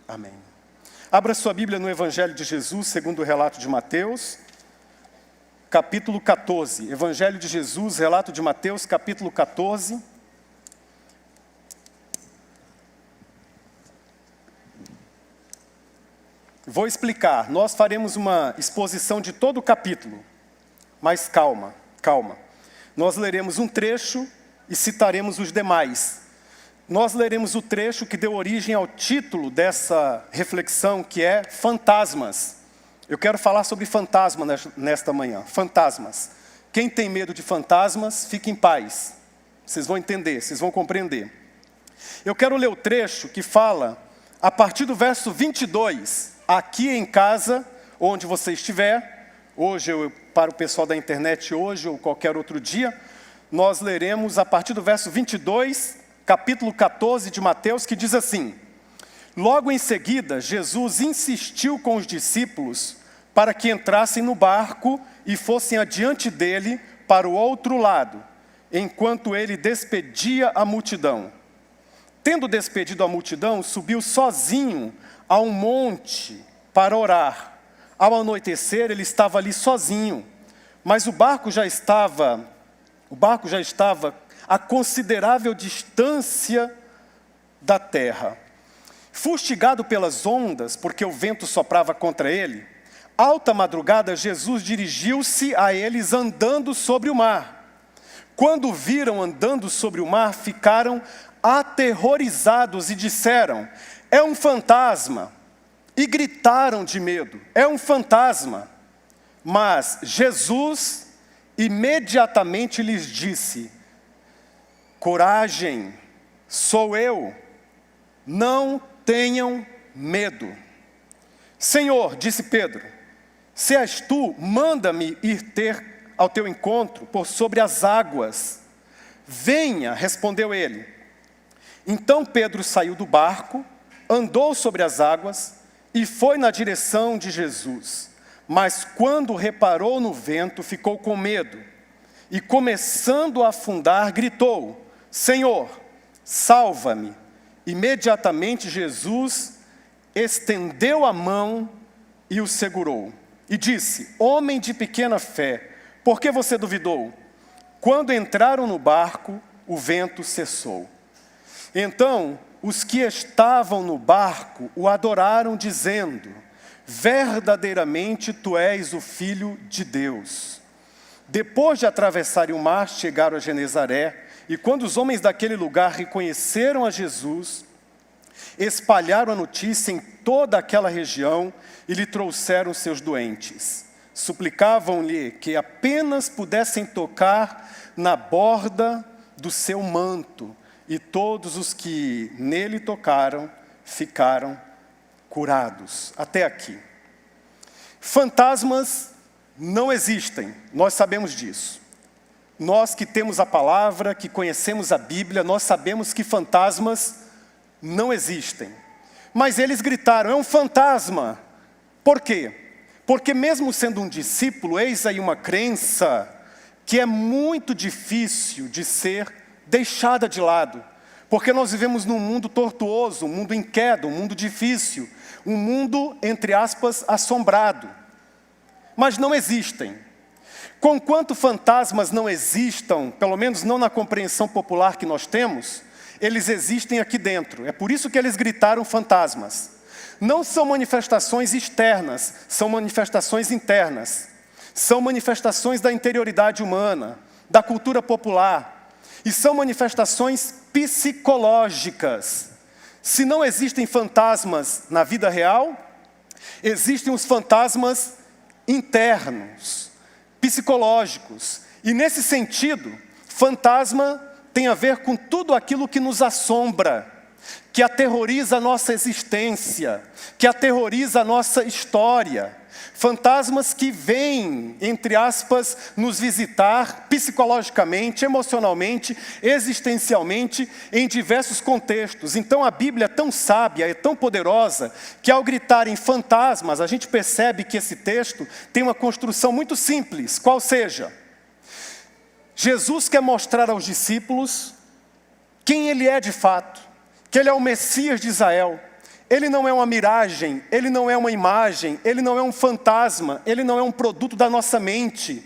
Amém. Abra sua Bíblia no Evangelho de Jesus, segundo o relato de Mateus, capítulo 14. Evangelho de Jesus, relato de Mateus, capítulo 14. Vou explicar. Nós faremos uma exposição de todo o capítulo, mas calma. Nós leremos um trecho e citaremos os demais. Nós leremos o trecho que deu origem ao título dessa reflexão, que é Fantasmas. Eu quero falar sobre fantasma nesta manhã. Fantasmas. Quem tem medo de fantasmas, fique em paz. Vocês vão entender, vocês vão compreender. Eu quero ler o trecho que fala, a partir do verso 22, aqui em casa, onde você estiver, hoje, para o pessoal da internet hoje ou qualquer outro dia, nós leremos a partir do verso 22, capítulo 14 de Mateus, que diz assim: Logo em seguida, Jesus insistiu com os discípulos para que entrassem no barco e fossem adiante dele para o outro lado, enquanto ele despedia a multidão. Tendo despedido a multidão, subiu sozinho a um monte para orar. Ao anoitecer, ele estava ali sozinho, mas o barco já estava a considerável distância da terra. Fustigado pelas ondas, porque o vento soprava contra ele, alta madrugada, Jesus dirigiu-se a eles andando sobre o mar. Quando o viram andando sobre o mar, ficaram aterrorizados e disseram: é um fantasma. E gritaram de medo: é um fantasma. Mas Jesus imediatamente lhes disse: coragem, sou eu, não tenham medo. Senhor, disse Pedro, se és tu, manda-me ir ter ao teu encontro por sobre as águas. Venha, respondeu ele. Então Pedro saiu do barco, andou sobre as águas e foi na direção de Jesus. Mas quando reparou no vento, ficou com medo e, começando a afundar, gritou: Senhor, salva-me. Imediatamente Jesus estendeu a mão e o segurou. E disse: homem de pequena fé, por que você duvidou? Quando entraram no barco, o vento cessou. Então, os que estavam no barco o adoraram, dizendo: verdadeiramente tu és o Filho de Deus. Depois de atravessarem o mar, chegaram a Genezaré, e quando os homens daquele lugar reconheceram a Jesus, espalharam a notícia em toda aquela região e lhe trouxeram seus doentes. Suplicavam-lhe que apenas pudessem tocar na borda do seu manto, e todos os que nele tocaram ficaram curados. Até aqui. Fantasmas não existem, nós sabemos disso. Nós que temos a palavra, que conhecemos a Bíblia, nós sabemos que fantasmas não existem. Mas eles gritaram: é um fantasma. Por quê? Porque mesmo sendo um discípulo, eis aí uma crença que é muito difícil de ser deixada de lado. Porque nós vivemos num mundo tortuoso, um mundo em queda, um mundo difícil, um mundo, entre aspas, assombrado. Mas não existem. Conquanto fantasmas não existam, pelo menos não na compreensão popular que nós temos, eles existem aqui dentro. É por isso que eles gritaram fantasmas. Não são manifestações externas, são manifestações internas. São manifestações da interioridade humana, da cultura popular. E são manifestações psicológicas. Se não existem fantasmas na vida real, existem os fantasmas internos, psicológicos. E nesse sentido, fantasma tem a ver com tudo aquilo que nos assombra, que aterroriza a nossa existência, que aterroriza a nossa história. Fantasmas que vêm, entre aspas, nos visitar psicologicamente, emocionalmente, existencialmente, em diversos contextos. Então a Bíblia é tão sábia, é tão poderosa, que ao gritar em fantasmas, a gente percebe que esse texto tem uma construção muito simples, qual seja: Jesus quer mostrar aos discípulos quem Ele é de fato, que Ele é o Messias de Israel. Ele não é uma miragem, ele não é uma imagem, ele não é um fantasma, ele não é um produto da nossa mente,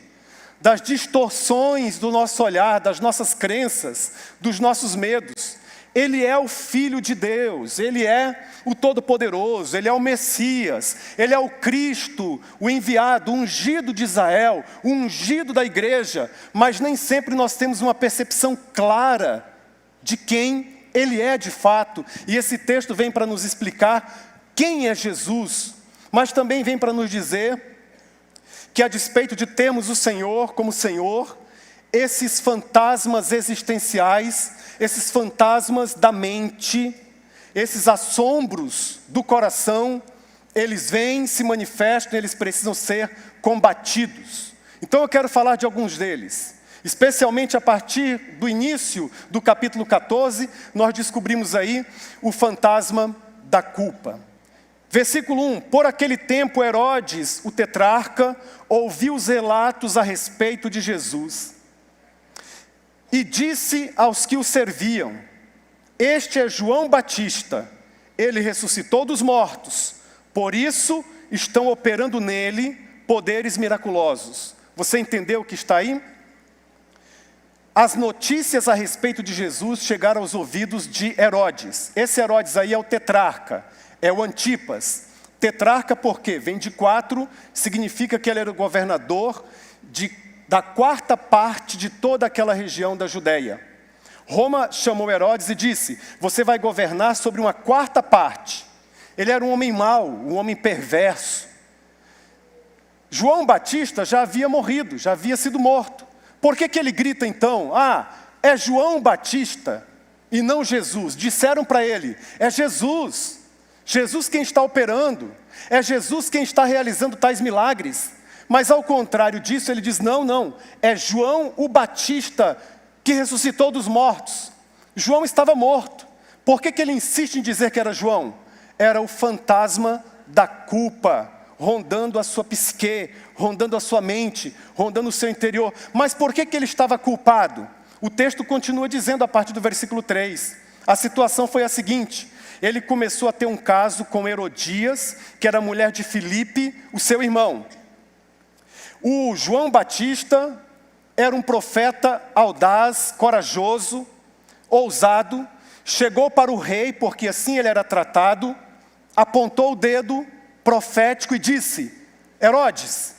das distorções do nosso olhar, das nossas crenças, dos nossos medos. Ele é o Filho de Deus, Ele é o Todo-Poderoso, Ele é o Messias, Ele é o Cristo, o enviado, o ungido de Israel, o ungido da igreja, mas nem sempre nós temos uma percepção clara de quem Ele é de fato. E esse texto vem para nos explicar quem é Jesus, mas também vem para nos dizer que, a despeito de termos o Senhor como Senhor, esses fantasmas existenciais, esses fantasmas da mente, esses assombros do coração, eles vêm, se manifestam, eles precisam ser combatidos. Então eu quero falar de alguns deles. Especialmente a partir do início do capítulo 14, nós descobrimos aí o fantasma da culpa. Versículo 1, por aquele tempo Herodes, o tetrarca, ouviu os relatos a respeito de Jesus e disse aos que o serviam: este é João Batista, ele ressuscitou dos mortos, por isso estão operando nele poderes miraculosos. Você entendeu o que está aí? As notícias a respeito de Jesus chegaram aos ouvidos de Herodes. Esse Herodes aí é o tetrarca, é o Antipas. Tetrarca por quê? Vem de 4, significa que ele era o governador da quarta parte de toda aquela região da Judéia. Roma chamou Herodes e disse: você vai governar sobre uma quarta parte. Ele era um homem mau, um homem perverso. João Batista já havia morrido, já havia sido morto. Por que ele grita então? É João Batista e não Jesus. Disseram para ele: é Jesus. Jesus quem está operando. É Jesus quem está realizando tais milagres. Mas ao contrário disso, ele diz: não, é João o Batista que ressuscitou dos mortos. João estava morto. Por que ele insiste em dizer que era João? Era o fantasma da culpa, rondando a sua psique, rondando a sua mente, rondando o seu interior. Mas por que ele estava culpado? O texto continua dizendo a partir do versículo 3. A situação foi a seguinte: ele começou a ter um caso com Herodias, que era mulher de Filipe, o seu irmão. O João Batista era um profeta audaz, corajoso, ousado. Chegou para o rei, porque assim ele era tratado, apontou o dedo profético e disse: Herodes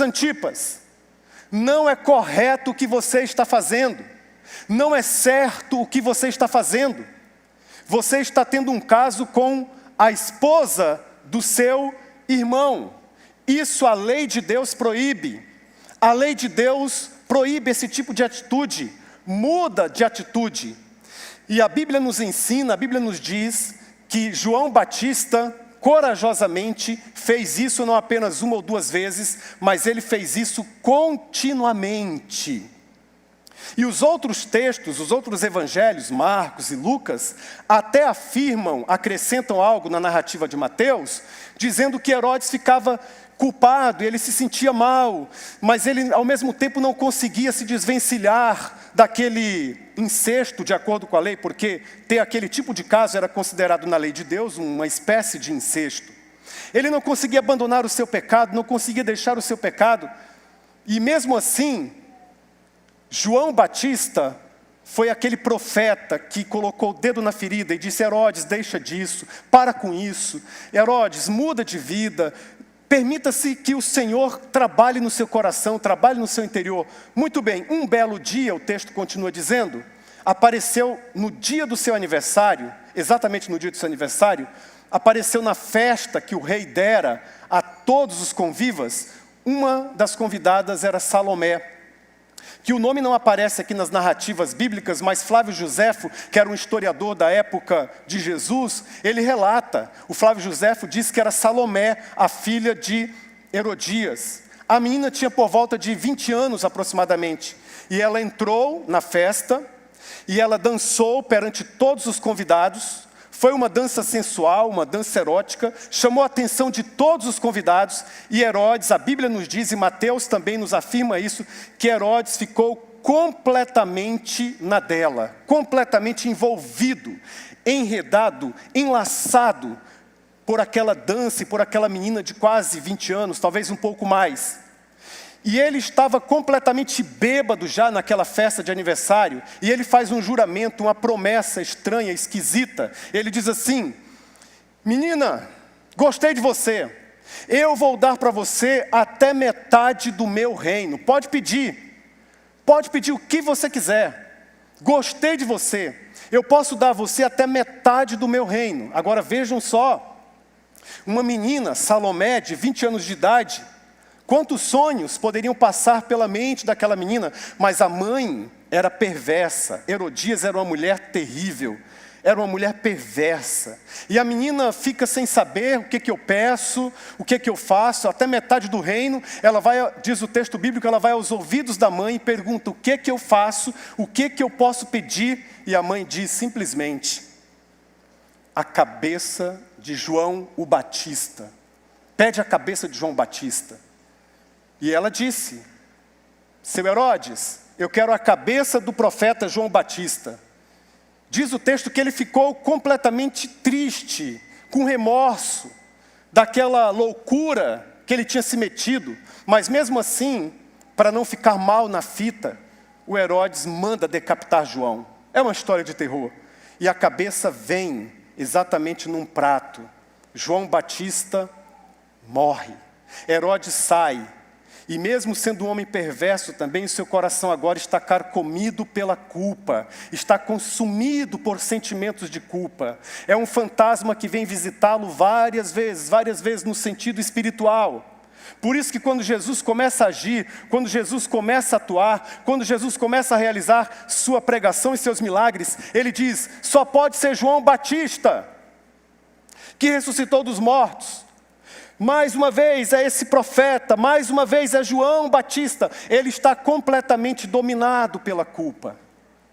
Antipas, não é correto o que você está fazendo, não é certo o que você está fazendo. Você está tendo um caso com a esposa do seu irmão. Isso a lei de Deus proíbe. A lei de Deus proíbe esse tipo de atitude. Muda de atitude. E a Bíblia nos ensina, a Bíblia nos diz que João Batista corajosamente fez isso não apenas uma ou duas vezes, mas ele fez isso continuamente. E os outros textos, os outros evangelhos, Marcos e Lucas, até afirmam, acrescentam algo na narrativa de Mateus, dizendo que Herodes ficava culpado, ele se sentia mal, mas ele ao mesmo tempo não conseguia se desvencilhar daquele incesto de acordo com a lei, porque ter aquele tipo de caso era considerado na lei de Deus uma espécie de incesto. Ele não conseguia abandonar o seu pecado, não conseguia deixar o seu pecado, e mesmo assim, João Batista foi aquele profeta que colocou o dedo na ferida e disse: Herodes, deixa disso, para com isso. Herodes, muda de vida, permita-se que o Senhor trabalhe no seu coração, trabalhe no seu interior. Muito bem, um belo dia, o texto continua dizendo, apareceu no dia do seu aniversário, exatamente no dia do seu aniversário, apareceu na festa que o rei dera a todos os convivas. Uma das convidadas era Salomé, que o nome não aparece aqui nas narrativas bíblicas, mas Flávio Josefo, que era um historiador da época de Jesus, ele relata, o Flávio Josefo diz que era Salomé, a filha de Herodias. A menina tinha por volta de 20 anos aproximadamente, e ela entrou na festa, e ela dançou perante todos os convidados. Foi uma dança sensual, uma dança erótica, chamou a atenção de todos os convidados, e Herodes, a Bíblia nos diz, e Mateus também nos afirma isso, que Herodes ficou completamente na dela, completamente envolvido. enredado, enlaçado por aquela dança e por aquela menina de quase 20 anos, talvez um pouco mais. E ele estava completamente bêbado já naquela festa de aniversário, e ele faz um juramento, uma promessa estranha, esquisita. Ele diz assim: menina, gostei de você, eu vou dar para você até metade do meu reino. Pode pedir o que você quiser. Gostei de você, eu posso dar a você até metade do meu reino. Agora vejam só, uma menina, Salomé, de 20 anos de idade, quantos sonhos poderiam passar pela mente daquela menina? Mas a mãe era perversa. Herodias era uma mulher terrível, era uma mulher perversa. E a menina fica sem saber o que eu peço, o que eu faço, até metade do reino. Ela vai, diz o texto bíblico, ela vai aos ouvidos da mãe e pergunta: o que eu faço, o que eu posso pedir? E a mãe diz simplesmente: a cabeça de João o Batista. Pede a cabeça de João Batista. E ela disse: seu Herodes, eu quero a cabeça do profeta João Batista. Diz o texto que ele ficou completamente triste, com remorso, daquela loucura que ele tinha se metido. Mas mesmo assim, para não ficar mal na fita, o Herodes manda decapitar João. É uma história de terror. E a cabeça vem exatamente num prato. João Batista morre. Herodes sai. E mesmo sendo um homem perverso também, o seu coração agora está carcomido pela culpa, está consumido por sentimentos de culpa. É um fantasma que vem visitá-lo várias vezes no sentido espiritual. Por isso que quando Jesus começa a agir, quando Jesus começa a atuar, quando Jesus começa a realizar sua pregação e seus milagres, ele diz: só pode ser João Batista, que ressuscitou dos mortos. Mais uma vez é esse profeta, mais uma vez é João Batista. Ele está completamente dominado pela culpa.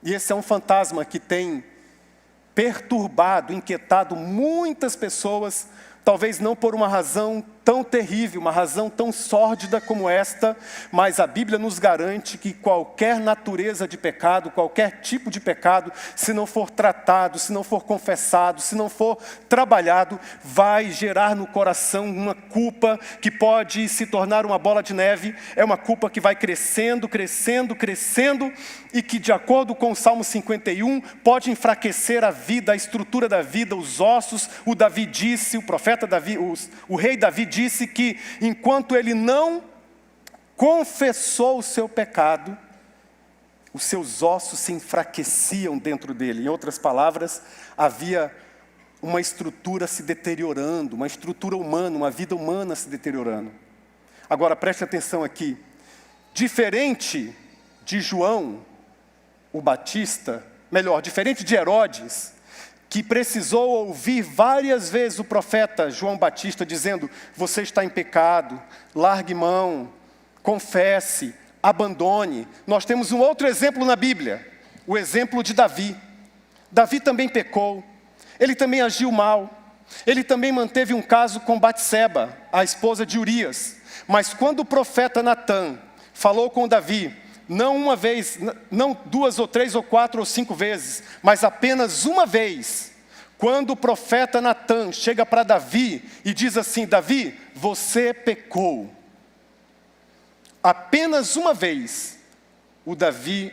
E esse é um fantasma que tem perturbado, inquietado muitas pessoas, talvez não por uma razão tão terrível, uma razão tão sórdida como esta, mas a Bíblia nos garante que qualquer natureza de pecado, qualquer tipo de pecado, se não for tratado, se não for confessado, se não for trabalhado, vai gerar no coração uma culpa que pode se tornar uma bola de neve. É uma culpa que vai crescendo, crescendo, crescendo, e que, de acordo com o Salmo 51, pode enfraquecer a vida, a estrutura da vida, os ossos. O Davi disse, o profeta Davi, o rei Davi disse que enquanto ele não confessou o seu pecado, os seus ossos se enfraqueciam dentro dele. Em outras palavras, havia uma estrutura se deteriorando, uma estrutura humana, uma vida humana se deteriorando. Agora preste atenção aqui. Diferente de João o Batista, diferente de Herodes, que precisou ouvir várias vezes o profeta João Batista dizendo: você está em pecado, largue mão, confesse, abandone. Nós temos um outro exemplo na Bíblia, o exemplo de Davi. Davi também pecou, ele também agiu mal, ele também manteve um caso com Batseba, a esposa de Urias. Mas quando o profeta Natã falou com Davi, não uma vez, não 2 ou 3 ou 4 ou 5 vezes, mas apenas uma vez, quando o profeta Natã chega para Davi e diz assim: Davi, você pecou. Apenas uma vez, o Davi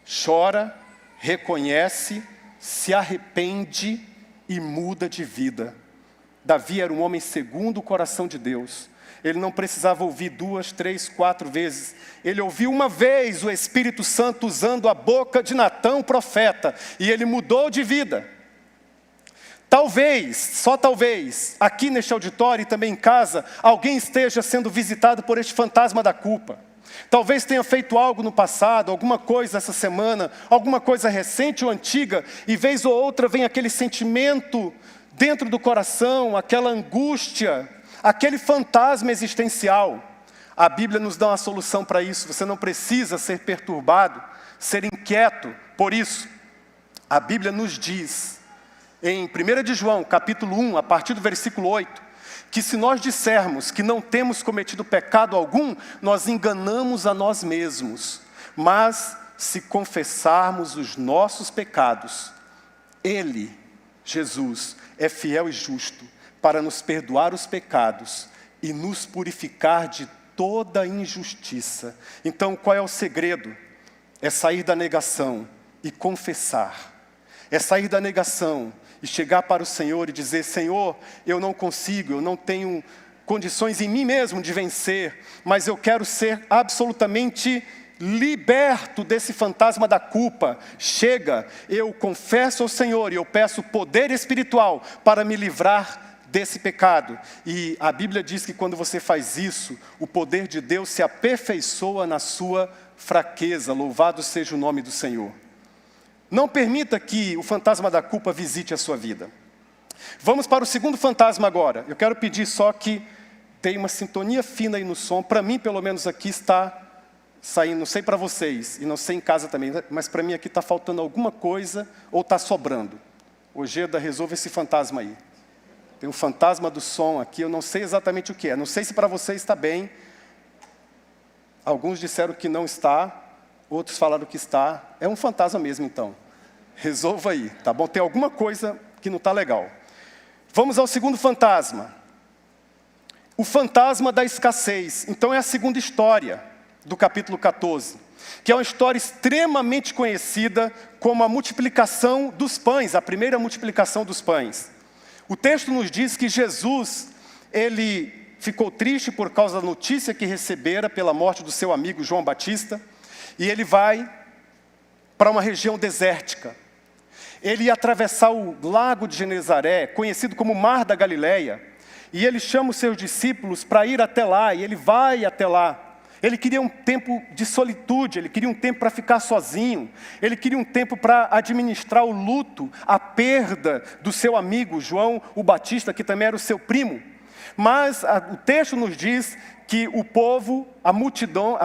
chora, reconhece, se arrepende e muda de vida. Davi era um homem segundo o coração de Deus. Ele não precisava ouvir 2, 3, 4 vezes. Ele ouviu uma vez o Espírito Santo usando a boca de Natã, o profeta, e ele mudou de vida. Talvez, só talvez, aqui neste auditório e também em casa, alguém esteja sendo visitado por este fantasma da culpa. Talvez tenha feito algo no passado, alguma coisa essa semana, alguma coisa recente ou antiga, e vez ou outra vem aquele sentimento dentro do coração, aquela angústia, aquele fantasma existencial. A Bíblia nos dá uma solução para isso. Você não precisa ser perturbado, ser inquieto por isso. A Bíblia nos diz, em 1 de João, capítulo 1, a partir do versículo 8, que se nós dissermos que não temos cometido pecado algum, nós enganamos a nós mesmos. Mas se confessarmos os nossos pecados, Ele Jesus é fiel e justo para nos perdoar os pecados e nos purificar de toda injustiça. Então, qual é o segredo? É sair da negação e confessar. É sair da negação e chegar para o Senhor e dizer: Senhor, eu não consigo, eu não tenho condições em mim mesmo de vencer, mas eu quero ser absolutamente liberto desse fantasma da culpa. Chega, eu confesso ao Senhor e eu peço poder espiritual para me livrar desse pecado. E a Bíblia diz que quando você faz isso, o poder de Deus se aperfeiçoa na sua fraqueza. Louvado seja o nome do Senhor. Não permita que o fantasma da culpa visite a sua vida. Vamos para o segundo fantasma agora. Eu quero pedir só que tenha uma sintonia fina aí no som. Para mim, pelo menos aqui está saindo, não sei para vocês, e não sei em casa também, mas para mim aqui está faltando alguma coisa ou está sobrando. Ojeda, resolva esse fantasma aí. Tem um fantasma do som aqui, eu não sei exatamente o que é. Não sei se para vocês está bem. Alguns disseram que não está, outros falaram que está. É um fantasma mesmo, então. Resolva aí, tá bom? Tem alguma coisa que não está legal. Vamos ao segundo fantasma. O fantasma da escassez. Então é a segunda história do capítulo 14, que é uma história extremamente conhecida como a multiplicação dos pães, a primeira multiplicação dos pães. O texto nos diz que Jesus, ele ficou triste por causa da notícia que recebera pela morte do seu amigo João Batista, e ele vai para uma região desértica. Ele ia atravessar o lago de Genezaré, conhecido como Mar da Galileia, e ele chama os seus discípulos para ir até lá, e ele vai até lá. Ele queria um tempo de solitude, ele queria um tempo para ficar sozinho, ele queria um tempo para administrar o luto, a perda do seu amigo João o Batista, que também era o seu primo. Mas o texto nos diz que o povo, a multidão,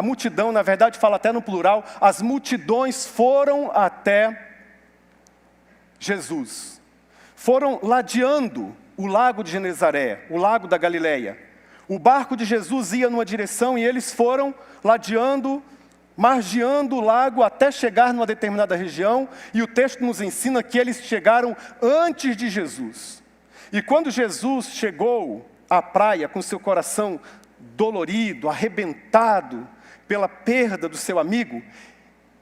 na verdade fala até no plural, as multidões foram até Jesus. Foram ladeando o lago de Genezaré, o lago da Galileia. O barco de Jesus ia numa direção e eles foram ladeando, margeando o lago até chegar numa determinada região. E o texto nos ensina que eles chegaram antes de Jesus. E quando Jesus chegou à praia com seu coração dolorido, arrebentado pela perda do seu amigo,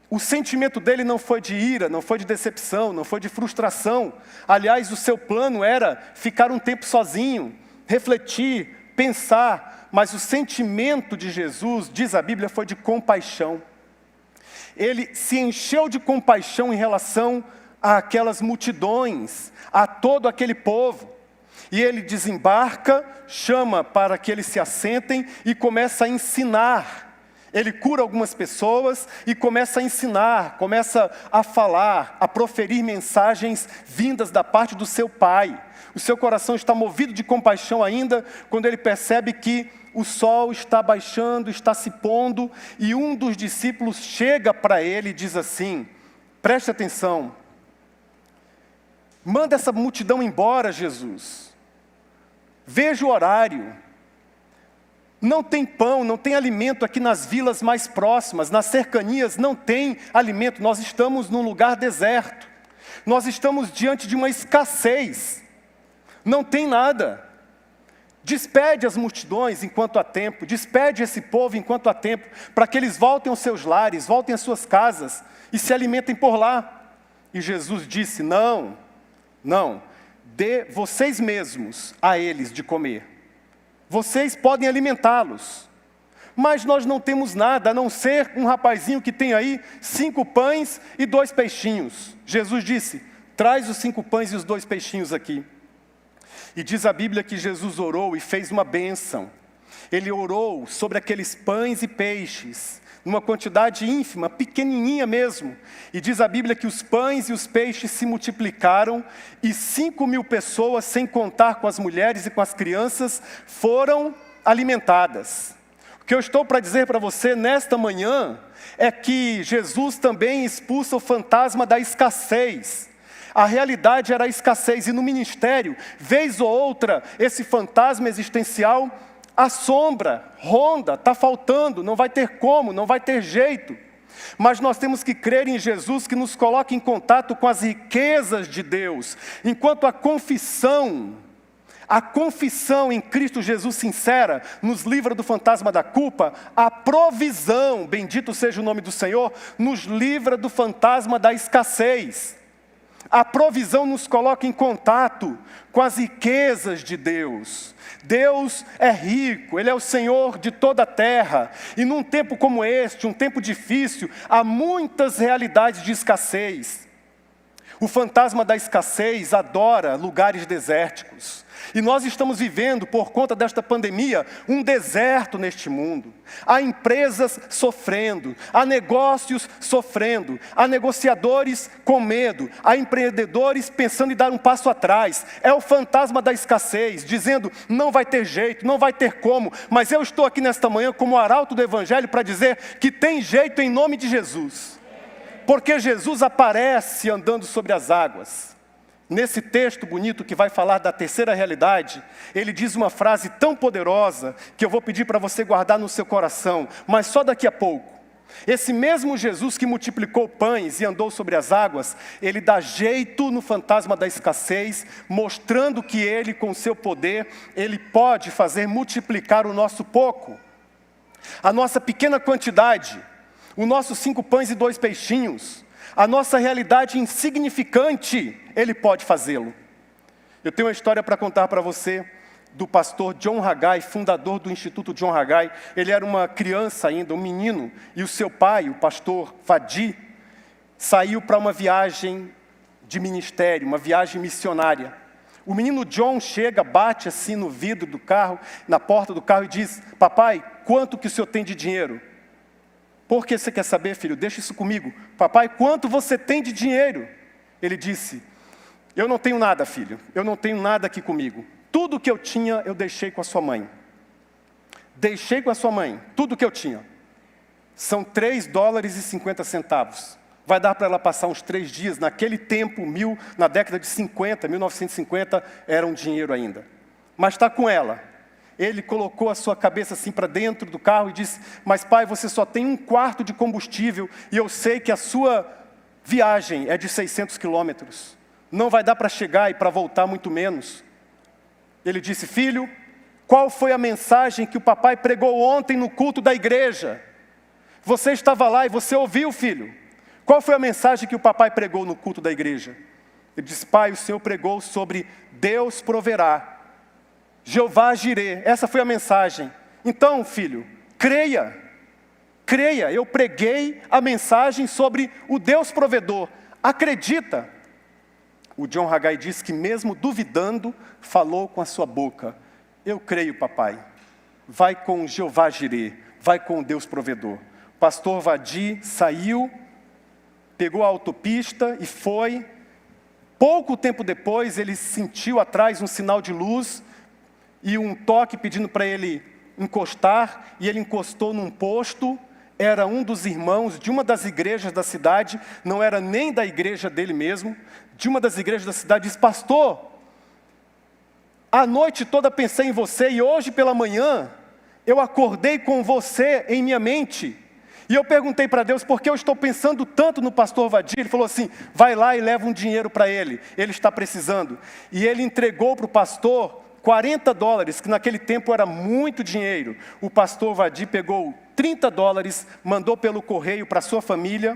o sentimento dele não foi de ira, não foi de decepção, não foi de frustração. Aliás, o seu plano era ficar um tempo sozinho, refletir, pensar, mas o sentimento de Jesus, diz a Bíblia, foi de compaixão. Ele se encheu de compaixão em relação àquelas multidões, a todo aquele povo. E ele desembarca, chama para que eles se assentem e começa a ensinar. Ele cura algumas pessoas e começa a ensinar, começa a falar, a proferir mensagens vindas da parte do seu Pai. O seu coração está movido de compaixão ainda quando ele percebe que o sol está baixando, está se pondo, e um dos discípulos chega para ele e diz assim: preste atenção, manda essa multidão embora, Jesus. Veja o horário. Não tem pão, não tem alimento aqui nas vilas mais próximas, nas cercanias não tem alimento. Nós estamos num lugar deserto. Nós estamos diante de uma escassez. Não tem nada. Despede as multidões enquanto há tempo, despede esse povo enquanto há tempo, para que eles voltem aos seus lares, voltem às suas casas e se alimentem por lá. E Jesus disse: não, dê vocês mesmos a eles de comer. Vocês podem alimentá-los, mas nós não temos nada a não ser um rapazinho que tem aí 5 pães e 2 peixinhos. Jesus disse: traz os 5 pães e os 2 peixinhos aqui. E diz a Bíblia que Jesus orou e fez uma bênção. Ele orou sobre aqueles pães e peixes, numa quantidade ínfima, pequenininha mesmo. E diz a Bíblia que os pães e os peixes se multiplicaram e 5.000 pessoas, sem contar com as mulheres e com as crianças, foram alimentadas. O que eu estou para dizer para você nesta manhã é que Jesus também expulsa o fantasma da escassez. A realidade era a escassez, e no ministério, vez ou outra, esse fantasma existencial assombra, ronda, está faltando, não vai ter como, não vai ter jeito. Mas nós temos que crer em Jesus, que nos coloca em contato com as riquezas de Deus. Enquanto a confissão em Cristo Jesus sincera nos livra do fantasma da culpa, a provisão, bendito seja o nome do Senhor, nos livra do fantasma da escassez. A provisão nos coloca em contato com as riquezas de Deus. Deus é rico, Ele é o Senhor de toda a terra. E num tempo como este, um tempo difícil, há muitas realidades de escassez. O fantasma da escassez adora lugares desérticos. E nós estamos vivendo, por conta desta pandemia, um deserto neste mundo. Há empresas sofrendo, há negócios sofrendo, há negociadores com medo, há empreendedores pensando em dar um passo atrás. É o fantasma da escassez, dizendo, não vai ter jeito, não vai ter como. Mas eu estou aqui nesta manhã como arauto do Evangelho para dizer que tem jeito em nome de Jesus. Porque Jesus aparece andando sobre as águas. Nesse texto bonito que vai falar da terceira realidade, ele diz uma frase tão poderosa que eu vou pedir para você guardar no seu coração, mas só daqui a pouco. Esse mesmo Jesus que multiplicou pães e andou sobre as águas, ele dá jeito no fantasma da escassez, mostrando que ele, com seu poder, ele pode fazer multiplicar o nosso pouco. A nossa pequena quantidade, os nossos 5 pães e 2 peixinhos, a nossa realidade insignificante, Ele pode fazê-lo. Eu tenho uma história para contar para você do pastor John Haggai, fundador do Instituto John Haggai. Ele era uma criança ainda, um menino, e o seu pai, o pastor Vadi, saiu para uma viagem de ministério, uma viagem missionária. O menino John chega, bate assim no vidro do carro, na porta do carro e diz, papai, quanto que o senhor tem de dinheiro? Por que você quer saber, filho? Deixa isso comigo. Papai, quanto você tem de dinheiro? Ele disse, eu não tenho nada, filho. Eu não tenho nada aqui comigo. Tudo que eu tinha, eu deixei com a sua mãe. Deixei com a sua mãe, tudo que eu tinha. São $3,50. Vai dar para ela passar uns 3 dias. Naquele tempo, na década de 50, 1950, era um dinheiro ainda. Mas está com ela. Ele colocou a sua cabeça assim para dentro do carro e disse, mas pai, você só tem 1/4 de combustível e eu sei que a sua viagem é de 600 quilômetros. Não vai dar para chegar e para voltar muito menos. Ele disse, filho, qual foi a mensagem que o papai pregou ontem no culto da igreja? Você estava lá e você ouviu, filho. Qual foi a mensagem que o papai pregou no culto da igreja? Ele disse, pai, o Senhor pregou sobre Deus proverá. Jeová Jirê, essa foi a mensagem. Então, filho, creia, eu preguei a mensagem sobre o Deus provedor, acredita. O John Haggai diz que mesmo duvidando, falou com a sua boca, eu creio, papai, vai com Jeová Jirê, vai com o Deus provedor. O pastor Vadi saiu, pegou a autopista e foi. Pouco tempo depois, ele sentiu atrás um sinal de luz, e um toque pedindo para ele encostar, e ele encostou num posto. Era um dos irmãos de uma das igrejas da cidade, não era nem da igreja dele mesmo, de uma das igrejas da cidade, disse, pastor, a noite toda pensei em você, e hoje pela manhã, eu acordei com você em minha mente, e eu perguntei para Deus, por que eu estou pensando tanto no pastor Vadi? Ele falou assim, vai lá e leva um dinheiro para ele está precisando. E ele entregou para o pastor $40, que naquele tempo era muito dinheiro. O pastor Vadi pegou $30, mandou pelo correio para sua família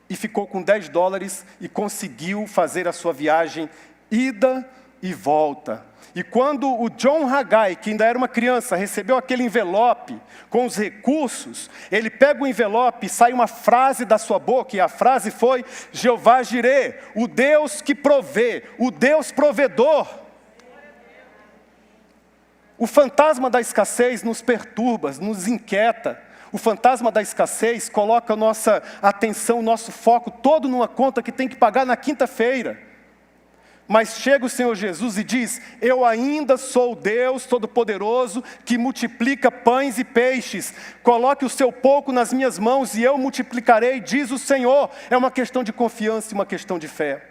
e ficou com $10 e conseguiu fazer a sua viagem, ida e volta. E quando o John Haggai, que ainda era uma criança, recebeu aquele envelope com os recursos, ele pega o envelope e sai uma frase da sua boca, e a frase foi, Jeová Jirê, o Deus que provê, o Deus provedor. O fantasma da escassez nos perturba, nos inquieta. O fantasma da escassez coloca a nossa atenção, o nosso foco todo numa conta que tem que pagar na quinta-feira. Mas chega o Senhor Jesus e diz, eu ainda sou o Deus Todo-Poderoso que multiplica pães e peixes. Coloque o seu pouco nas minhas mãos e eu multiplicarei, diz o Senhor. É uma questão de confiança e uma questão de fé.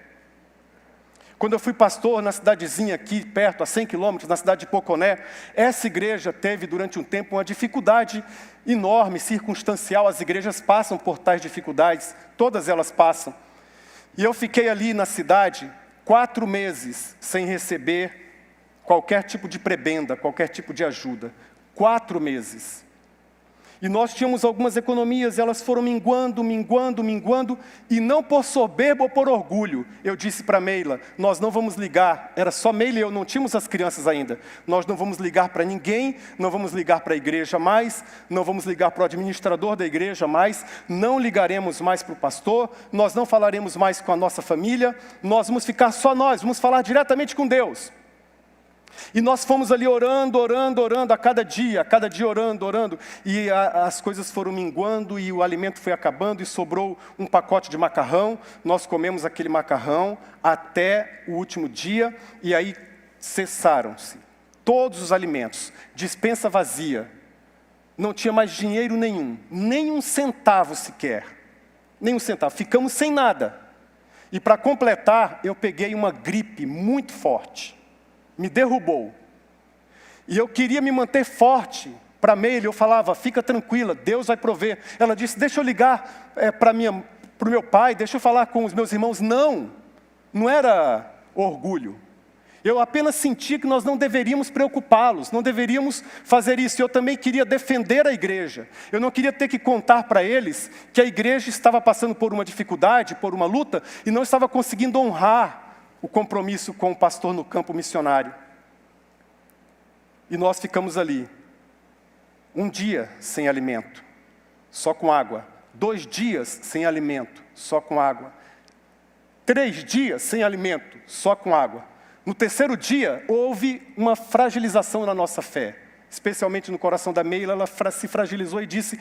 Quando eu fui pastor na cidadezinha aqui perto, a 100 quilômetros, na cidade de Poconé, essa igreja teve durante um tempo uma dificuldade enorme, circunstancial. As igrejas passam por tais dificuldades, todas elas passam. E eu fiquei ali na cidade 4 meses sem receber qualquer tipo de prebenda, qualquer tipo de ajuda. 4 meses. E nós tínhamos algumas economias, elas foram minguando, e não por soberba ou por orgulho. Eu disse para Meila, nós não vamos ligar, era só Meila e eu, não tínhamos as crianças ainda. Nós não vamos ligar para ninguém, não vamos ligar para a igreja mais, não vamos ligar para o administrador da igreja mais, não ligaremos mais para o pastor, nós não falaremos mais com a nossa família, nós vamos ficar só nós, vamos falar diretamente com Deus. E nós fomos ali orando, a cada dia orando, e as coisas foram minguando, e o alimento foi acabando, e sobrou um pacote de macarrão. Nós comemos aquele macarrão até o último dia, e aí cessaram-se todos os alimentos, despensa vazia, não tinha mais dinheiro nenhum, nem um centavo sequer, nem um centavo, ficamos sem nada. E para completar, eu peguei uma gripe muito forte. Me derrubou. E eu queria me manter forte. Para Meila, eu falava, fica tranquila, Deus vai prover. Ela disse, deixa eu ligar para o meu pai, deixa eu falar com os meus irmãos. Não era orgulho. Eu apenas senti que nós não deveríamos preocupá-los, não deveríamos fazer isso. Eu também queria defender a igreja. Eu não queria ter que contar para eles que a igreja estava passando por uma dificuldade, por uma luta, e não estava conseguindo honrar o compromisso com o pastor no campo missionário. E nós ficamos ali, 1 dia sem alimento, só com água. 2 dias sem alimento, só com água. 3 dias sem alimento, só com água. No 3º dia, houve uma fragilização na nossa fé, especialmente no coração da Meila. Ela se fragilizou e disse,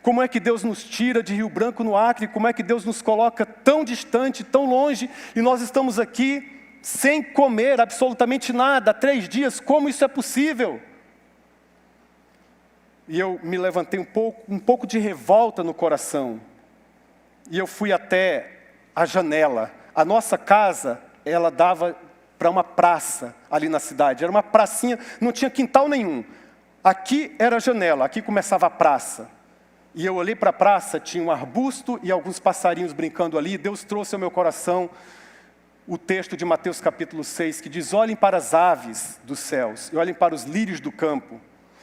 como é que Deus nos tira de Rio Branco no Acre, como é que Deus nos coloca tão distante, tão longe, e nós estamos aqui sem comer absolutamente nada, há 3 dias, como isso é possível? E eu me levantei um pouco de revolta no coração, e eu fui até a janela. A nossa casa, ela dava para uma praça ali na cidade, era uma pracinha, não tinha quintal nenhum. Aqui era a janela, aqui começava a praça. E eu olhei para a praça, tinha um arbusto e alguns passarinhos brincando ali. Deus trouxe ao meu coração o texto de Mateus capítulo 6, que diz, olhem para as aves dos céus e olhem para os lírios do campo.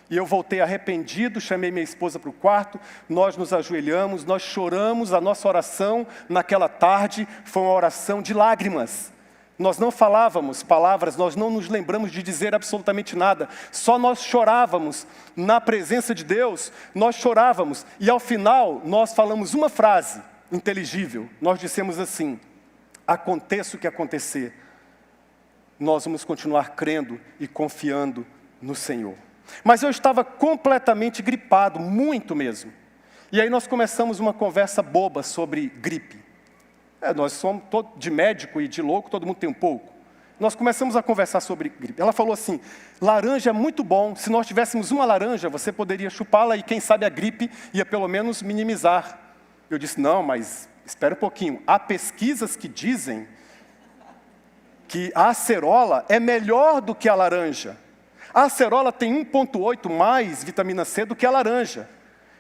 E eu voltei arrependido, chamei minha esposa para o quarto, nós nos ajoelhamos, nós choramos. A nossa oração naquela tarde foi uma oração de lágrimas. Nós não falávamos palavras, nós não nos lembramos de dizer absolutamente nada. Só nós chorávamos na presença de Deus, nós chorávamos. E ao final, nós falamos uma frase inteligível. Nós dissemos assim, aconteça o que acontecer, nós vamos continuar crendo e confiando no Senhor. Mas eu estava completamente gripado, muito mesmo. E aí nós começamos uma conversa boba sobre gripe. Nós somos de médico e de louco, todo mundo tem um pouco. Nós começamos a conversar sobre gripe. Ela falou assim, laranja é muito bom, se nós tivéssemos uma laranja, você poderia chupá-la e quem sabe a gripe ia pelo menos minimizar. Eu disse, não, mas espera um pouquinho. Há pesquisas que dizem que a acerola é melhor do que a laranja. A acerola tem 1,8 mais vitamina C do que a laranja.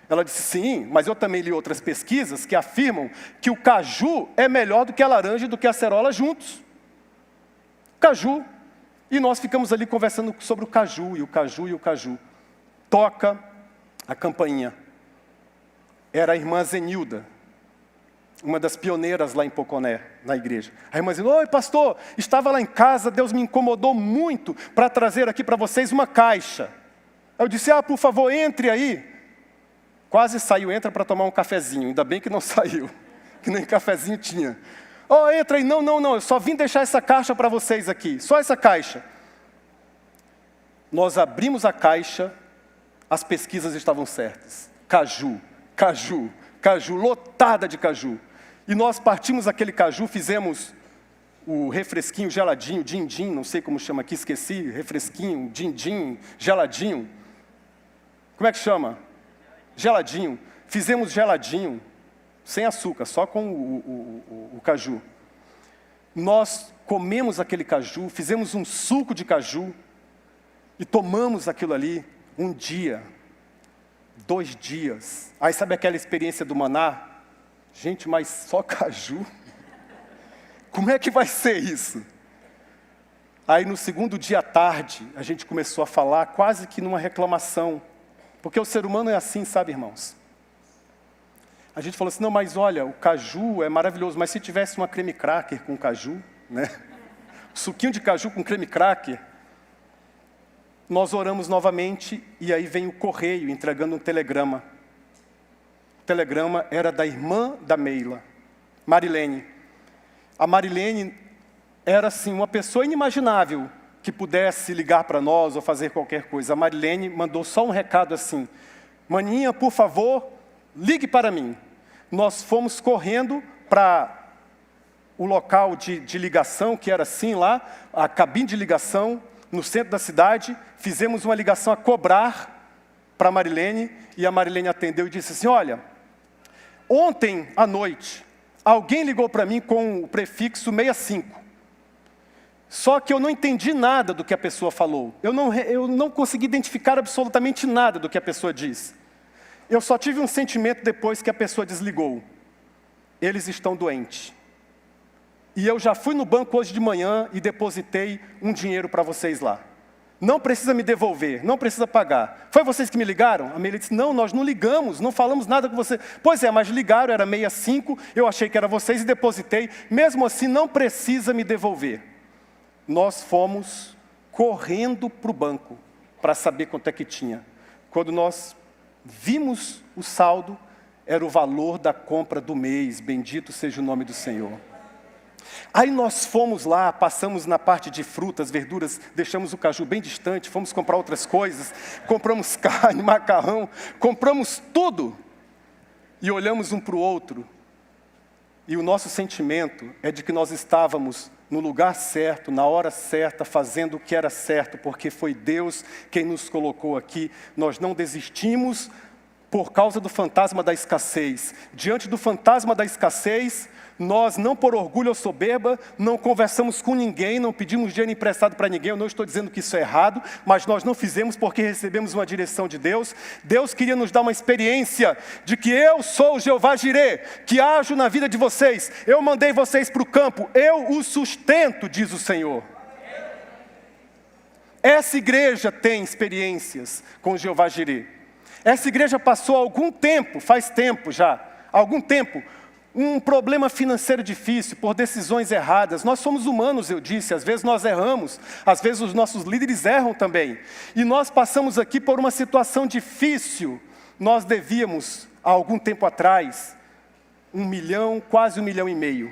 Ela disse, sim, mas eu também li outras pesquisas que afirmam que o caju é melhor do que a laranja e do que a acerola juntos. Caju. E nós ficamos ali conversando sobre o caju, e o caju, e o caju. Toca a campainha. Era a irmã Zenilda, uma das pioneiras lá em Poconé, na igreja. A irmã dizendo, oi pastor, estava lá em casa, Deus me incomodou muito para trazer aqui para vocês uma caixa. Eu disse, por favor, entre aí. Quase saiu, entra para tomar um cafezinho, ainda bem que não saiu, que nem cafezinho tinha. Entra aí, não, eu só vim deixar essa caixa para vocês aqui, só essa caixa. Nós abrimos a caixa, as pesquisas estavam certas. Caju, lotada de caju. E nós partimos aquele caju, fizemos o refresquinho geladinho, din-din, não sei como chama aqui, esqueci, refresquinho, din-din, geladinho. Como é que chama? Geladinho. Fizemos geladinho, sem açúcar, só com o caju. Nós comemos aquele caju, fizemos um suco de caju e tomamos aquilo ali 1 dia, 2 dias. Aí sabe aquela experiência do maná? Gente, mas só caju? Como é que vai ser isso? Aí no 2º dia à tarde, a gente começou a falar quase que numa reclamação. Porque o ser humano é assim, sabe, irmãos? A gente falou assim, não, mas olha, o caju é maravilhoso, mas se tivesse uma creme cracker com caju, né? Suquinho de caju com creme cracker. Nós oramos novamente e aí vem o correio entregando um telegrama. O telegrama era da irmã da Meila, Marilene. A Marilene era assim, uma pessoa inimaginável que pudesse ligar para nós ou fazer qualquer coisa. A Marilene mandou só um recado assim, maninha, por favor, ligue para mim. Nós fomos correndo para o local de ligação, que era assim lá, a cabine de ligação, no centro da cidade, fizemos uma ligação a cobrar para a Marilene, e a Marilene atendeu e disse assim, olha, ontem à noite, alguém ligou para mim com o prefixo 65. Só que eu não entendi nada do que a pessoa falou. Eu não consegui identificar absolutamente nada do que a pessoa disse. Eu só tive um sentimento depois que a pessoa desligou. Eles estão doentes. E eu já fui no banco hoje de manhã e depositei um dinheiro para vocês lá. Não precisa me devolver, não precisa pagar. Foi vocês que me ligaram? A Meila disse, não, nós não ligamos, não falamos nada com você. Pois é, mas ligaram, era 65, eu achei que era vocês e depositei. Mesmo assim, não precisa me devolver. Nós fomos correndo para o banco para saber quanto é que tinha. Quando nós vimos o saldo, era o valor da compra do mês, bendito seja o nome do Senhor. Aí nós fomos lá, passamos na parte de frutas, verduras, deixamos o caju bem distante, fomos comprar outras coisas, compramos carne, macarrão, compramos tudo. E olhamos um para o outro, e o nosso sentimento é de que nós estávamos no lugar certo, na hora certa, fazendo o que era certo, porque foi Deus quem nos colocou aqui. Nós não desistimos por causa do fantasma da escassez. Diante do fantasma da escassez, nós não por orgulho ou soberba, não conversamos com ninguém, não pedimos dinheiro emprestado para ninguém. Eu não estou dizendo que isso é errado, mas nós não fizemos porque recebemos uma direção de Deus. Deus queria nos dar uma experiência de que eu sou o Jeová Jirê, que ajo na vida de vocês. Eu mandei vocês para o campo, eu os sustento, diz o Senhor. Essa igreja tem experiências com o Jeová Jirê. Essa igreja passou algum tempo, faz tempo já, algum tempo, um problema financeiro difícil, por decisões erradas. Nós somos humanos, eu disse, às vezes nós erramos, às vezes os nossos líderes erram também. E nós passamos aqui por uma situação difícil. Nós devíamos, há algum tempo atrás, 1 milhão, quase 1,5 milhão.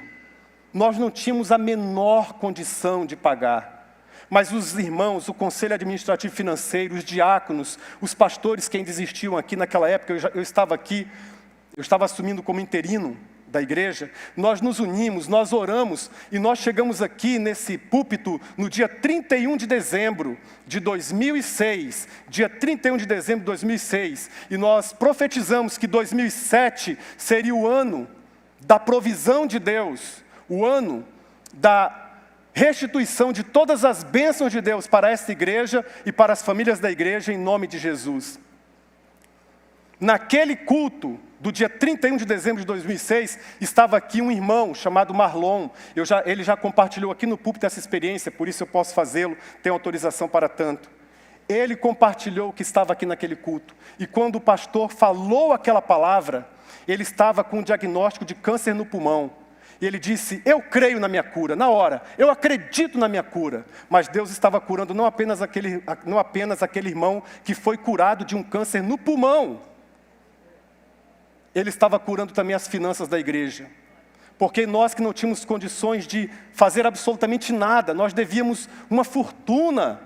Nós não tínhamos a menor condição de pagar. Mas os irmãos, o conselho administrativo financeiro, os diáconos, os pastores, quem desistiam aqui naquela época, eu estava aqui, eu estava assumindo como interino da igreja, nós nos unimos, nós oramos, e nós chegamos aqui nesse púlpito no dia 31 de dezembro de 2006, dia 31 de dezembro de 2006, e nós profetizamos que 2007 seria o ano da provisão de Deus, o ano da restituição de todas as bênçãos de Deus para esta igreja e para as famílias da igreja, em nome de Jesus. Naquele culto do dia 31 de dezembro de 2006, estava aqui um irmão chamado Marlon. Ele já compartilhou aqui no púlpito essa experiência, por isso eu posso fazê-lo, tenho autorização para tanto. Ele compartilhou o que estava aqui naquele culto. E quando o pastor falou aquela palavra, ele estava com um diagnóstico de câncer no pulmão. E ele disse, eu creio na minha cura, na hora, eu acredito na minha cura. Mas Deus estava curando não apenas aquele irmão que foi curado de um câncer no pulmão. Ele estava curando também as finanças da igreja. Porque nós que não tínhamos condições de fazer absolutamente nada, nós devíamos uma fortuna.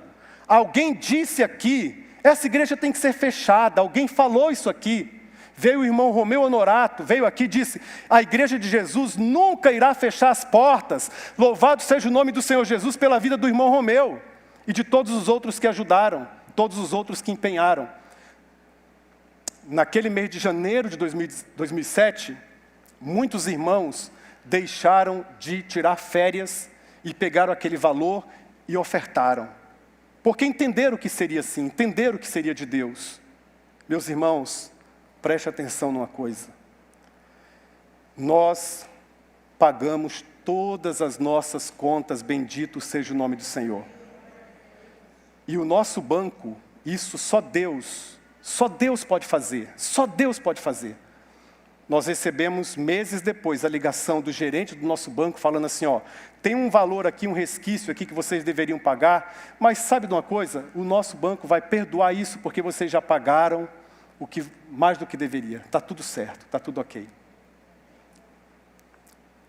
Alguém disse aqui, essa igreja tem que ser fechada, alguém falou isso aqui. Veio o irmão Romeu Honorato, veio aqui e disse, a igreja de Jesus nunca irá fechar as portas. Louvado seja o nome do Senhor Jesus pela vida do irmão Romeu e de todos os outros que ajudaram, todos os outros que empenharam. Naquele mês de janeiro de 2007, muitos irmãos deixaram de tirar férias e pegaram aquele valor e ofertaram. Porque entenderam que seria assim, entenderam que seria de Deus. Meus irmãos, preste atenção numa coisa. Nós pagamos todas as nossas contas, bendito seja o nome do Senhor. E o nosso banco, isso só Deus pode fazer, só Deus pode fazer. Nós recebemos meses depois a ligação do gerente do nosso banco falando assim, ó, tem um valor aqui, um resquício aqui que vocês deveriam pagar, mas sabe de uma coisa? O nosso banco vai perdoar isso porque vocês já pagaram mais do que deveria. Está tudo certo, está tudo ok.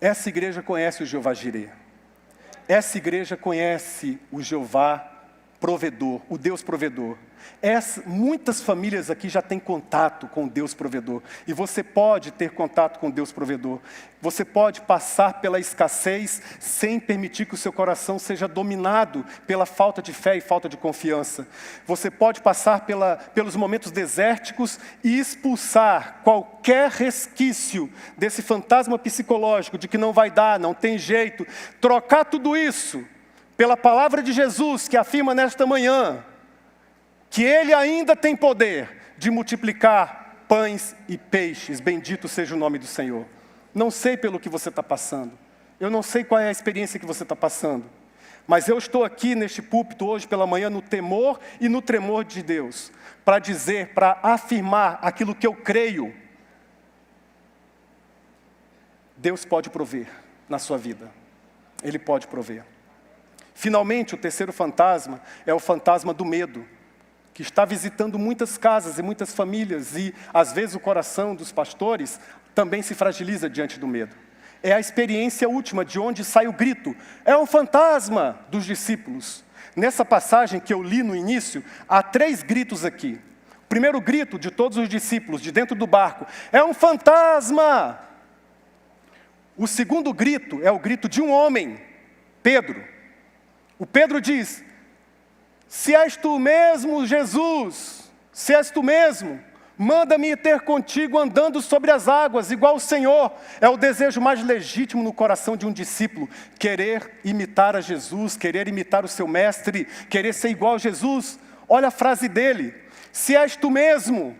Essa igreja conhece o Jeová Jireh. Essa igreja conhece o Jeová provedor, o Deus provedor. Muitas famílias aqui já têm contato com o Deus provedor. E você pode ter contato com o Deus provedor. Você pode passar pela escassez sem permitir que o seu coração seja dominado pela falta de fé e falta de confiança. Você pode passar pelos momentos desérticos e expulsar qualquer resquício desse fantasma psicológico de que não vai dar, não tem jeito. Trocar tudo isso pela palavra de Jesus que afirma nesta manhã que Ele ainda tem poder de multiplicar pães e peixes. Bendito seja o nome do Senhor. Não sei pelo que você está passando. Eu não sei qual é a experiência que você está passando. Mas eu estou aqui neste púlpito hoje pela manhã no temor e no tremor de Deus. Para dizer, para afirmar aquilo que eu creio. Deus pode prover na sua vida. Ele pode prover. Finalmente, o terceiro fantasma é o fantasma do medo, que está visitando muitas casas e muitas famílias, e às vezes o coração dos pastores também se fragiliza diante do medo. É a experiência última de onde sai o grito, é um fantasma dos discípulos. Nessa passagem que eu li no início, há 3 gritos aqui. O primeiro grito de todos os discípulos, de dentro do barco, é um fantasma! O segundo grito é o grito de um homem, Pedro. O Pedro diz, se és tu mesmo, Jesus, se és tu mesmo, manda-me ir ter contigo andando sobre as águas, igual o Senhor. É o desejo mais legítimo no coração de um discípulo, querer imitar a Jesus, querer imitar o seu mestre, querer ser igual a Jesus. Olha a frase dele, se és tu mesmo,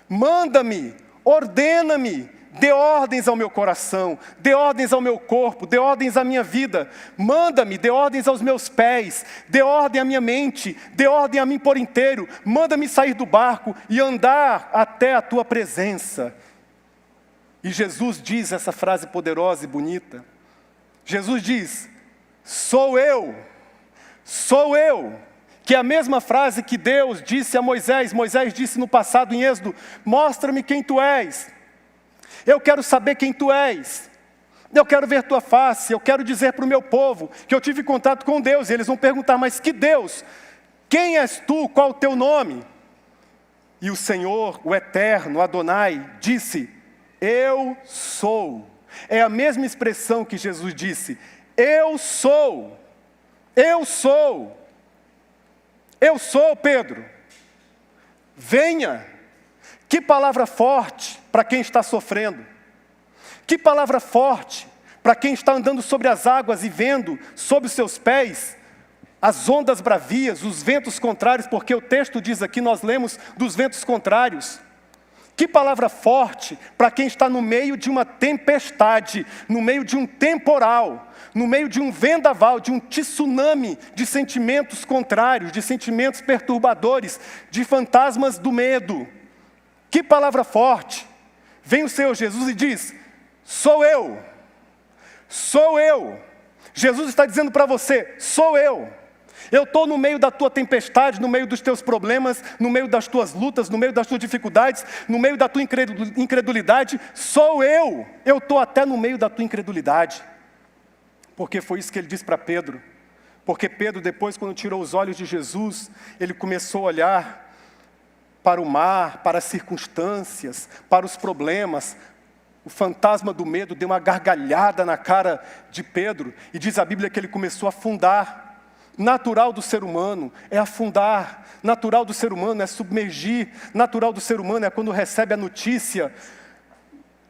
manda-me, ordena-me, dê ordens ao meu coração, dê ordens ao meu corpo, dê ordens à minha vida. Manda-me, dê ordens aos meus pés, dê ordem à minha mente, dê ordem a mim por inteiro. Manda-me sair do barco e andar até a tua presença. E Jesus diz essa frase poderosa e bonita. Jesus diz, sou eu, que é a mesma frase que Deus disse a Moisés. Moisés disse no passado em Êxodo, mostra-me quem tu és. Eu quero saber quem tu és. Eu quero ver tua face. Eu quero dizer para o meu povo que eu tive contato com Deus. E eles vão perguntar, mas que Deus? Quem és tu? Qual o teu nome? E o Senhor, o Eterno, Adonai, disse, eu sou. É a mesma expressão que Jesus disse, eu sou. Eu sou. Eu sou, Pedro. Venha. Que palavra forte para quem está sofrendo. Que palavra forte para quem está andando sobre as águas e vendo sob os seus pés as ondas bravias, os ventos contrários, porque o texto diz aqui, nós lemos dos ventos contrários. Que palavra forte para quem está no meio de uma tempestade, no meio de um temporal, no meio de um vendaval, de um tsunami de sentimentos contrários, de sentimentos perturbadores, de fantasmas do medo. Que palavra forte! Vem o Senhor Jesus e diz, sou eu. Jesus está dizendo para você, sou eu. Eu estou no meio da tua tempestade, no meio dos teus problemas, no meio das tuas lutas, no meio das tuas dificuldades, no meio da tua incredulidade. Sou eu. Eu estou até no meio da tua incredulidade. Porque foi isso que ele disse para Pedro. Porque Pedro, depois, quando tirou os olhos de Jesus, ele começou a olhar para o mar, para as circunstâncias, para os problemas. O fantasma do medo deu uma gargalhada na cara de Pedro, e diz a Bíblia que ele começou a afundar. Natural do ser humano é afundar, natural do ser humano é submergir, natural do ser humano é quando recebe a notícia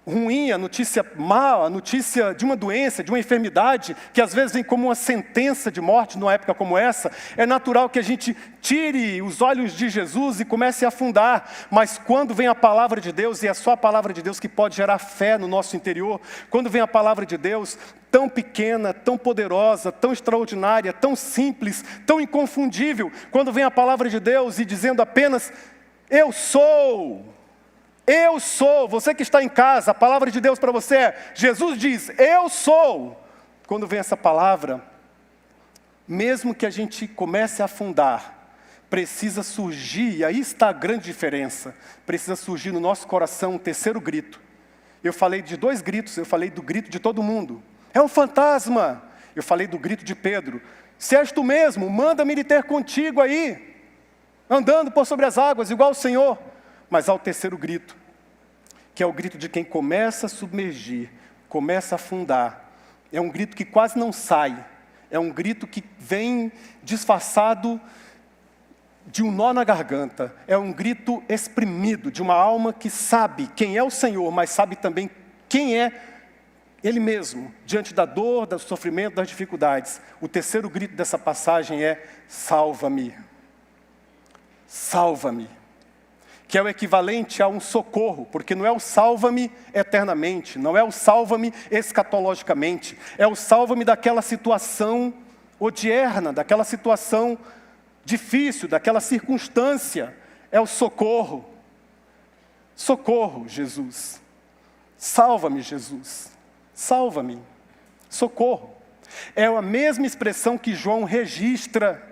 ruim, a notícia má, a notícia de uma doença, de uma enfermidade, que às vezes vem como uma sentença de morte numa época como essa, é natural que a gente tire os olhos de Jesus e comece a afundar. Mas quando vem a palavra de Deus, e é só a palavra de Deus que pode gerar fé no nosso interior, quando vem a palavra de Deus, tão pequena, tão poderosa, tão extraordinária, tão simples, tão inconfundível, quando vem a palavra de Deus e dizendo apenas, eu sou, você que está em casa, a palavra de Deus para você é, Jesus diz, eu sou. Quando vem essa palavra, mesmo que a gente comece a afundar, precisa surgir, e aí está a grande diferença, precisa surgir no nosso coração um terceiro grito. Eu falei de 2 gritos, eu falei do grito de todo mundo. É um fantasma. Eu falei do grito de Pedro. Se és tu mesmo, manda-me ir ter contigo aí, andando por sobre as águas, igual o Senhor. Mas há o terceiro grito, que é o grito de quem começa a submergir, começa a afundar. É um grito que quase não sai. É um grito que vem disfarçado de um nó na garganta. É um grito exprimido de uma alma que sabe quem é o Senhor, mas sabe também quem é Ele mesmo, diante da dor, do sofrimento, das dificuldades. O terceiro grito dessa passagem é, salva-me. Salva-me. Que é o equivalente a um socorro, porque não é o salva-me eternamente, não é o salva-me escatologicamente, é o salva-me daquela situação odierna, daquela situação difícil, daquela circunstância, é o socorro. Socorro, Jesus. Salva-me, Jesus. Salva-me. Socorro. É a mesma expressão que João registra,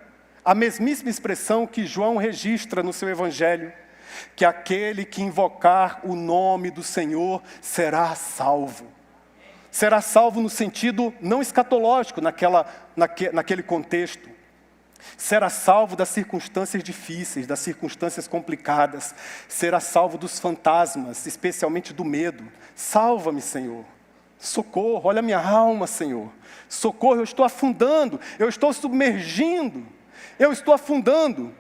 a mesmíssima expressão que João registra no seu evangelho, que aquele que invocar o nome do Senhor será salvo. Será salvo no sentido não escatológico, naquele contexto. Será salvo das circunstâncias difíceis, das circunstâncias complicadas. Será salvo dos fantasmas, especialmente do medo. Salva-me, Senhor. Socorro, olha a minha alma, Senhor. Socorro, eu estou afundando, eu estou submergindo, eu estou afundando.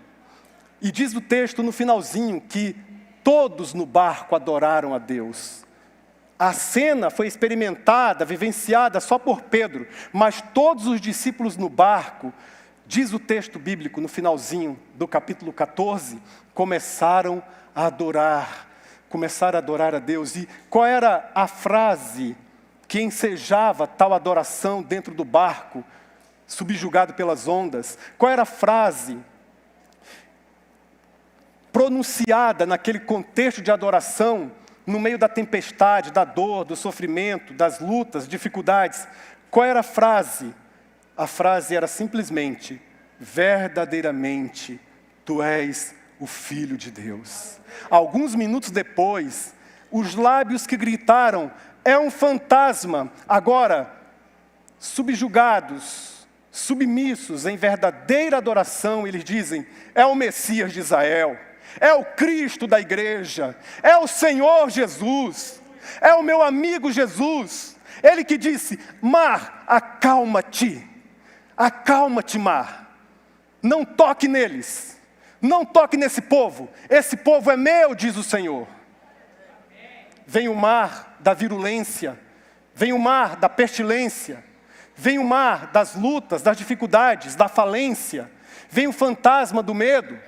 E diz o texto no finalzinho que todos no barco adoraram a Deus. A cena foi experimentada, vivenciada só por Pedro, mas todos os discípulos no barco, diz o texto bíblico no finalzinho do capítulo 14, começaram a adorar a Deus. E qual era a frase que ensejava tal adoração dentro do barco, subjugado pelas ondas? Qual era a frase pronunciada naquele contexto de adoração, no meio da tempestade, da dor, do sofrimento, das lutas, dificuldades? Qual era a frase? A frase era simplesmente, verdadeiramente, tu és o Filho de Deus. Alguns minutos depois, os lábios que gritaram, é um fantasma, agora, subjugados, submissos em verdadeira adoração, eles dizem, é o Messias de Israel, é o Cristo da igreja, é o Senhor Jesus, é o meu amigo Jesus. Ele que disse, mar, acalma-te, mar, não toque neles, não toque nesse povo, esse povo é meu, diz o Senhor. Vem o mar da virulência, vem o mar da pestilência, vem o mar das lutas, das dificuldades, da falência, vem o fantasma do medo.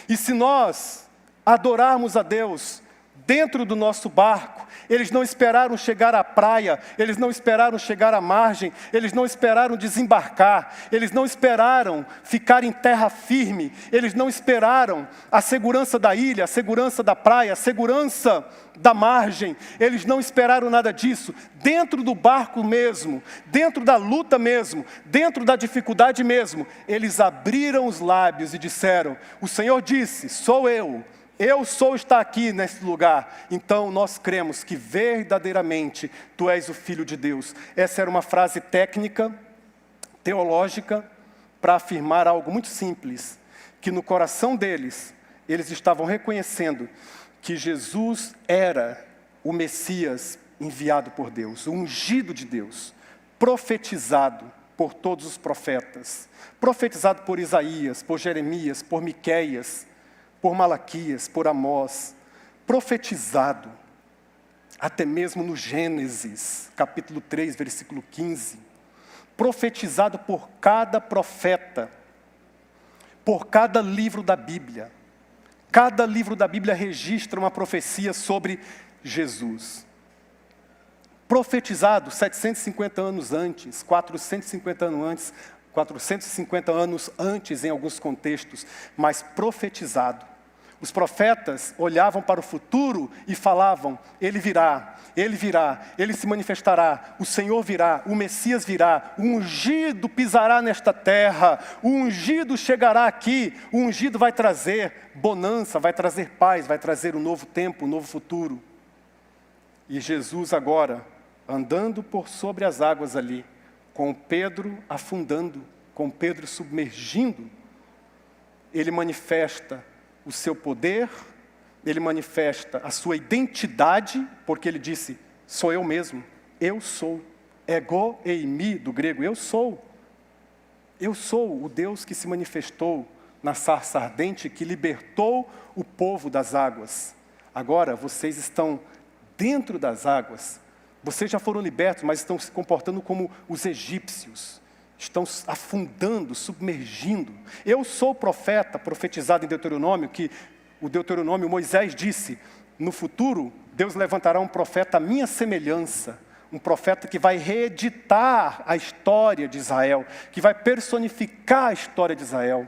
E se nós adorarmos a Deus dentro do nosso barco, eles não esperaram chegar à praia, eles não esperaram chegar à margem, eles não esperaram desembarcar, eles não esperaram ficar em terra firme, eles não esperaram a segurança da ilha, a segurança da praia, a segurança da margem, eles não esperaram nada disso. Dentro do barco mesmo, dentro da luta mesmo, dentro da dificuldade mesmo, eles abriram os lábios e disseram, o Senhor disse, sou eu sou está aqui nesse lugar. Então nós cremos que verdadeiramente tu és o Filho de Deus. Essa era uma frase técnica, teológica, para afirmar algo muito simples, que no coração deles, eles estavam reconhecendo que Jesus era o Messias enviado por Deus, o ungido de Deus, profetizado por todos os profetas, profetizado por Isaías, por Jeremias, por Miqueias, por Malaquias, por Amós, profetizado. até mesmo no Gênesis, capítulo 3, versículo 15, profetizado por cada profeta, por cada livro da Bíblia. Cada livro da Bíblia registra uma profecia sobre Jesus. Profetizado 750 anos antes, 450 anos antes em alguns contextos, mas profetizado. Os profetas olhavam para o futuro e falavam: Ele virá, Ele se manifestará, o Senhor virá, o Messias virá, o ungido pisará nesta terra, o ungido chegará aqui, o ungido vai trazer bonança, vai trazer paz, vai trazer um novo tempo, um novo futuro. E Jesus agora, andando por sobre as águas ali, com Pedro afundando, com Pedro submergindo, Ele manifesta o seu poder, Ele manifesta a sua identidade, porque Ele disse: sou eu mesmo, eu sou, ego eimi do grego, eu sou o Deus que se manifestou na sarça ardente, que libertou o povo das águas. Agora vocês estão dentro das águas, vocês já foram libertos, mas estão se comportando como os egípcios. Estão afundando, submergindo. Eu sou o profeta, profetizado em Deuteronômio, que o Deuteronômio, Moisés disse: no futuro, Deus levantará um profeta à minha semelhança, um profeta que vai reeditar a história de Israel, que vai personificar a história de Israel.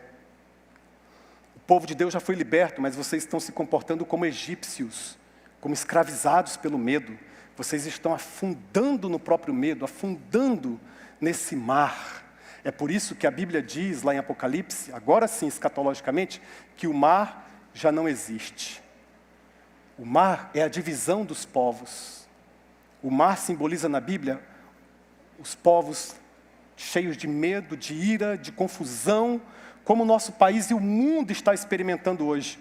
O povo de Deus já foi liberto, mas vocês estão se comportando como egípcios, como escravizados pelo medo. Vocês estão afundando no próprio medo, afundando nesse mar. É por isso que a Bíblia diz lá em Apocalipse, agora sim, escatologicamente, que o mar já não existe. O mar é a divisão dos povos. O mar simboliza na Bíblia os povos cheios de medo, de ira, de confusão, como o nosso país e o mundo está experimentando hoje.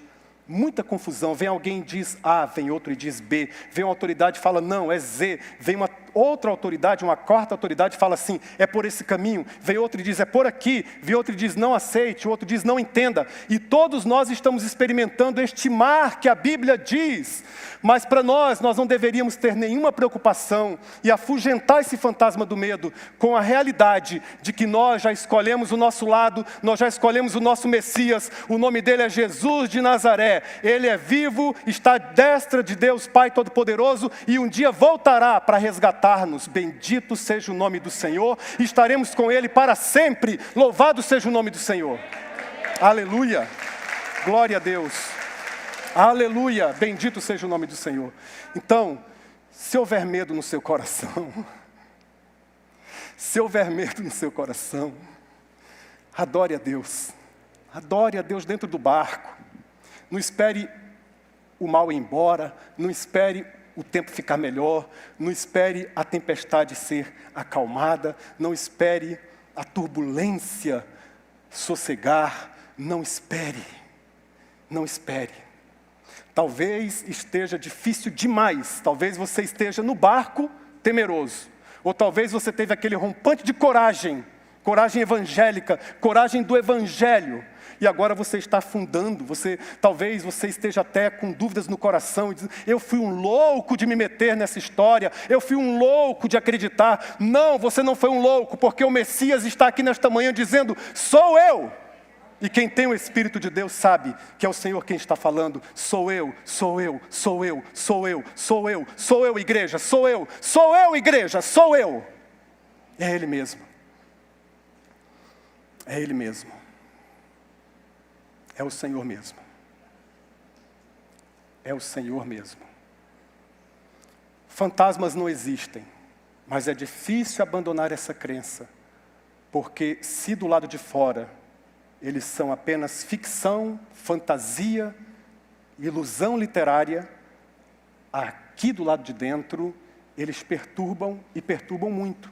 Muita confusão, vem alguém e diz A, vem outro e diz B, vem uma autoridade e fala não, é Z, vem uma outra autoridade, uma quarta autoridade e fala assim, é por esse caminho, vem outro e diz é por aqui, vem outro e diz não aceite, o outro diz não entenda, e todos nós estamos experimentando este mar que a Bíblia diz, mas para nós não deveríamos ter nenhuma preocupação e afugentar esse fantasma do medo com a realidade de que nós já escolhemos o nosso lado, nós já escolhemos o nosso Messias, o nome dele é Jesus de Nazaré. Ele é vivo, está à destra de Deus Pai Todo-Poderoso e um dia voltará para resgatar-nos. Bendito seja o nome do Senhor, estaremos com Ele para sempre. Louvado seja o nome do Senhor. Aleluia, glória a Deus. Aleluia, bendito seja o nome do Senhor. Então, se houver medo no seu coração, se houver medo no seu coração, adore a Deus dentro do barco. Não espere o mal ir embora, não espere o tempo ficar melhor, não espere a tempestade ser acalmada, não espere a turbulência sossegar, não espere. Talvez esteja difícil demais, talvez você esteja no barco temeroso, ou talvez você teve aquele rompante de coragem evangélica, coragem do evangelho, e agora você está afundando, talvez você esteja até com dúvidas no coração, e diz, eu fui um louco de me meter nessa história, eu fui um louco de acreditar. Não, você não foi um louco, porque o Messias está aqui nesta manhã dizendo, sou eu. E quem tem o Espírito de Deus sabe que é o Senhor quem está falando, sou eu, igreja, sou eu, igreja, sou eu. É Ele mesmo. É Ele mesmo. É o Senhor mesmo. É o Senhor mesmo. Fantasmas não existem, mas é difícil abandonar essa crença, porque se do lado de fora eles são apenas ficção, fantasia, ilusão literária, aqui do lado de dentro eles perturbam e perturbam muito.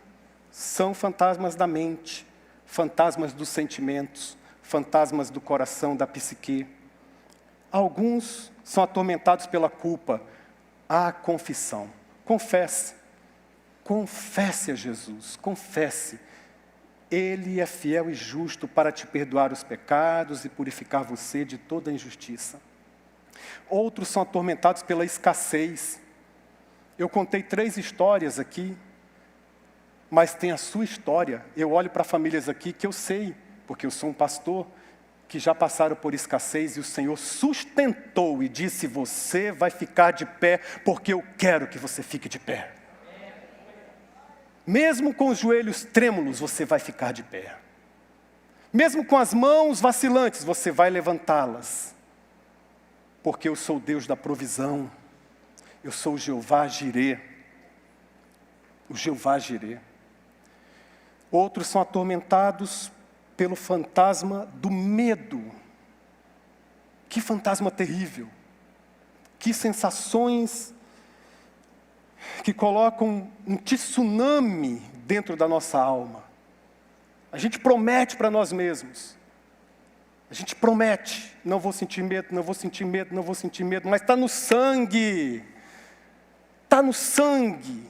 São fantasmas da mente, fantasmas dos sentimentos, fantasmas do coração, da psique. Alguns são atormentados pela culpa. A confissão. Confesse a Jesus, confesse. Ele é fiel e justo para te perdoar os pecados e purificar você de toda injustiça. Outros são atormentados pela escassez. Eu contei 3 histórias aqui, mas tem a sua história. Eu olho para famílias aqui que eu sei, porque eu sou um pastor, que já passaram por escassez e o Senhor sustentou e disse: você vai ficar de pé, porque eu quero que você fique de pé. Mesmo com os joelhos trêmulos, você vai ficar de pé. Mesmo com as mãos vacilantes, você vai levantá-las. Porque eu sou o Deus da provisão. Eu sou o Jeová Jirê. O Jeová Jirê. Outros são atormentados pelo fantasma do medo. Que fantasma terrível. Que sensações que colocam um tsunami dentro da nossa alma. A gente promete para nós mesmos. A gente promete, não vou sentir medo, não vou sentir medo, não vou sentir medo, mas está no sangue. Está no sangue.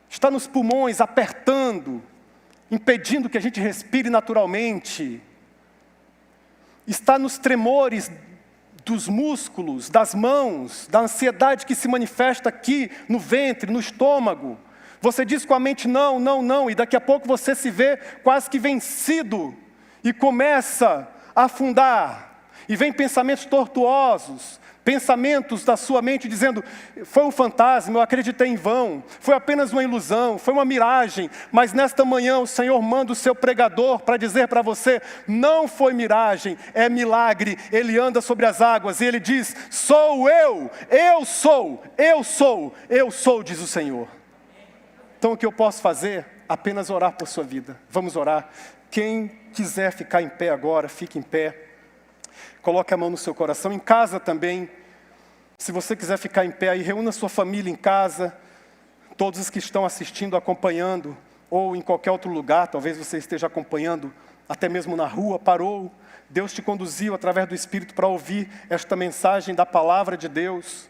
Está nos pulmões, apertando, impedindo que a gente respire naturalmente. Está nos tremores dos músculos, das mãos, da ansiedade que se manifesta aqui no ventre, no estômago. Você diz com a mente não, não, não, e daqui a pouco você se vê quase que vencido e começa a afundar. E vem pensamentos tortuosos, pensamentos da sua mente dizendo: foi um fantasma, eu acreditei em vão, foi apenas uma ilusão, foi uma miragem. Mas nesta manhã o Senhor manda o seu pregador para dizer para você: não foi miragem, é milagre. Ele anda sobre as águas e ele diz: sou eu sou, diz o Senhor. Então o que eu posso fazer? Apenas orar por sua vida. Vamos orar. Quem quiser ficar em pé agora, fique em pé. Coloque a mão no seu coração. Em casa também. Se você quiser ficar em pé aí, reúna sua família em casa. Todos os que estão assistindo, acompanhando, ou em qualquer outro lugar, talvez você esteja acompanhando, até mesmo na rua, parou. Deus te conduziu através do Espírito para ouvir esta mensagem da palavra de Deus.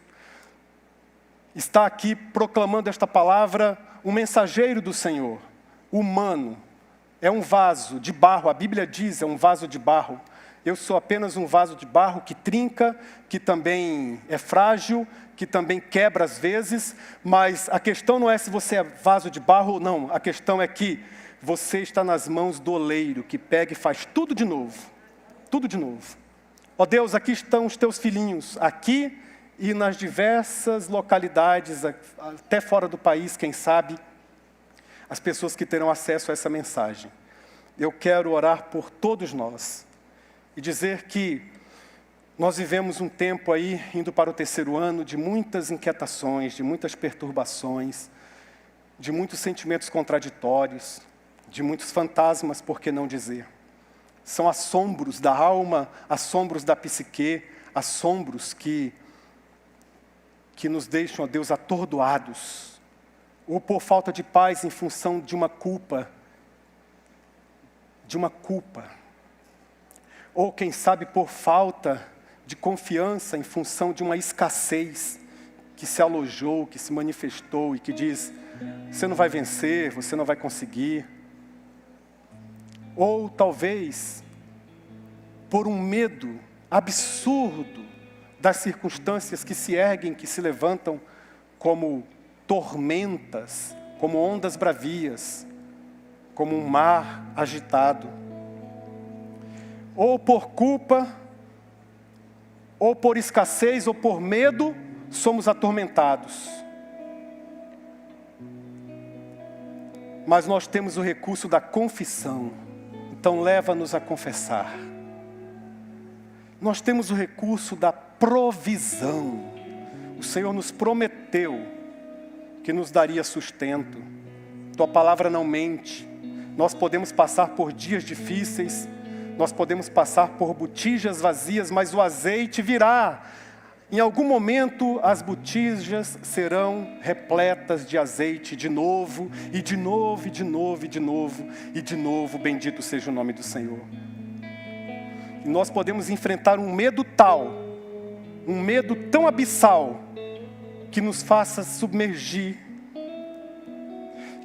Está aqui proclamando esta palavra um mensageiro do Senhor, humano. É um vaso de barro, a Bíblia diz, é um vaso de barro. Eu sou apenas um vaso de barro que trinca, que também é frágil, que também quebra às vezes, mas a questão não é se você é vaso de barro ou não, a questão é que você está nas mãos do oleiro, que pega e faz tudo de novo. Tudo de novo. Ó Deus, aqui estão os teus filhinhos, aqui e nas diversas localidades, até fora do país, quem sabe, as pessoas que terão acesso a essa mensagem. Eu quero orar por todos nós e dizer que nós vivemos um tempo aí, indo para o 3º ano, de muitas inquietações, de muitas perturbações, de muitos sentimentos contraditórios, de muitos fantasmas, por que não dizer. São assombros da alma, assombros da psique, assombros que nos deixam, ó Deus, atordoados, ou por falta de paz em função de uma culpa, ou quem sabe por falta de confiança em função de uma escassez que se alojou, que se manifestou e que diz: você não vai vencer, você não vai conseguir. Ou talvez por um medo absurdo das circunstâncias que se erguem, que se levantam como tormentas, como ondas bravias, como um mar agitado. Ou por culpa, ou por escassez, ou por medo, somos atormentados. Mas nós temos o recurso da confissão, então leva-nos a confessar. Nós temos o recurso da provisão. O Senhor nos prometeu que nos daria sustento. Tua palavra não mente. Nós podemos passar por dias difíceis, nós podemos passar por botijas vazias, mas o azeite virá. Em algum momento as botijas serão repletas de azeite de novo, e de novo, e de novo, e de novo, e de novo, bendito seja o nome do Senhor. E nós podemos enfrentar um medo tal, um medo tão abissal, que nos faça submergir,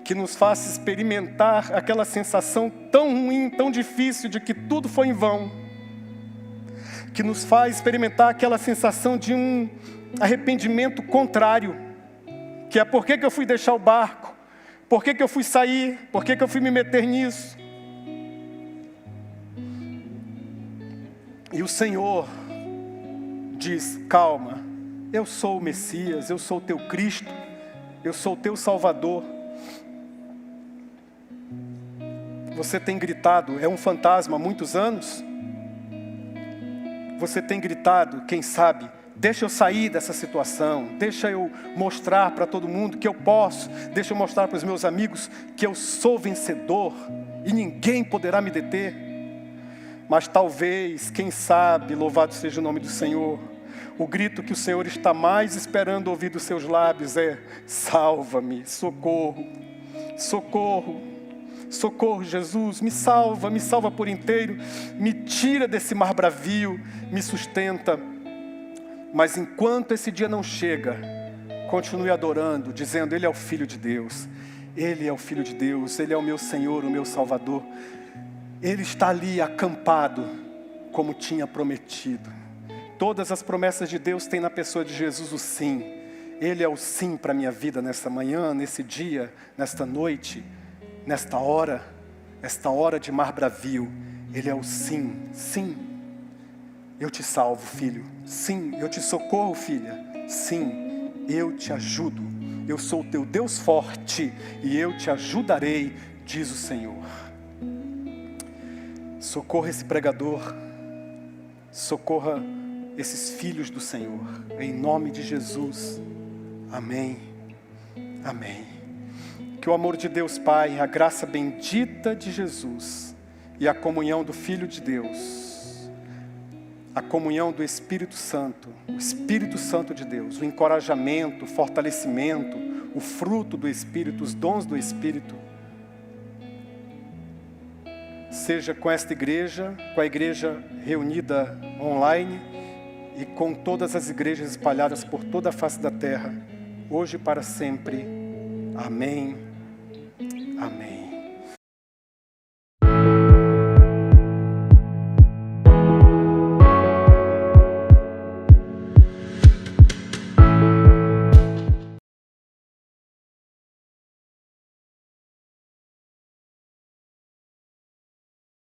que nos faça experimentar aquela sensação tão ruim, tão difícil de que tudo foi em vão, que nos faz experimentar aquela sensação de um arrependimento contrário, que é por que eu fui deixar o barco, por que eu fui sair, por que eu fui me meter nisso. E o Senhor diz: calma, eu sou o Messias, eu sou o teu Cristo, eu sou o teu Salvador. Você tem gritado, é um fantasma há muitos anos? Você tem gritado, quem sabe, deixa eu sair dessa situação, deixa eu mostrar para todo mundo que eu posso, deixa eu mostrar para os meus amigos que eu sou vencedor e ninguém poderá me deter. Mas talvez, quem sabe, louvado seja o nome do Senhor, o grito que o Senhor está mais esperando ouvir dos seus lábios é: salva-me, socorro, socorro. Socorro, Jesus, me salva por inteiro, me tira desse mar bravio, me sustenta. Mas enquanto esse dia não chega, continue adorando, dizendo: Ele é o Filho de Deus, Ele é o Filho de Deus, Ele é o meu Senhor, o meu Salvador. Ele está ali acampado, como tinha prometido. Todas as promessas de Deus têm na pessoa de Jesus o sim. Ele é o sim para a minha vida nesta manhã, nesse dia, nesta noite, nesta hora, esta hora de mar bravio. Ele é o sim, sim. Eu te salvo, filho. Sim, eu te socorro, filha. Sim, eu te ajudo. Eu sou o teu Deus forte e eu te ajudarei, diz o Senhor. Socorra esse pregador. Socorra esses filhos do Senhor. Em nome de Jesus. Amém. Amém. Que o amor de Deus Pai, a graça bendita de Jesus e a comunhão do Filho de Deus, a comunhão do Espírito Santo, o Espírito Santo de Deus, o encorajamento, o fortalecimento, o fruto do Espírito, os dons do Espírito, seja com esta igreja, com a igreja reunida online e com todas as igrejas espalhadas por toda a face da terra, hoje e para sempre. Amém. Amém.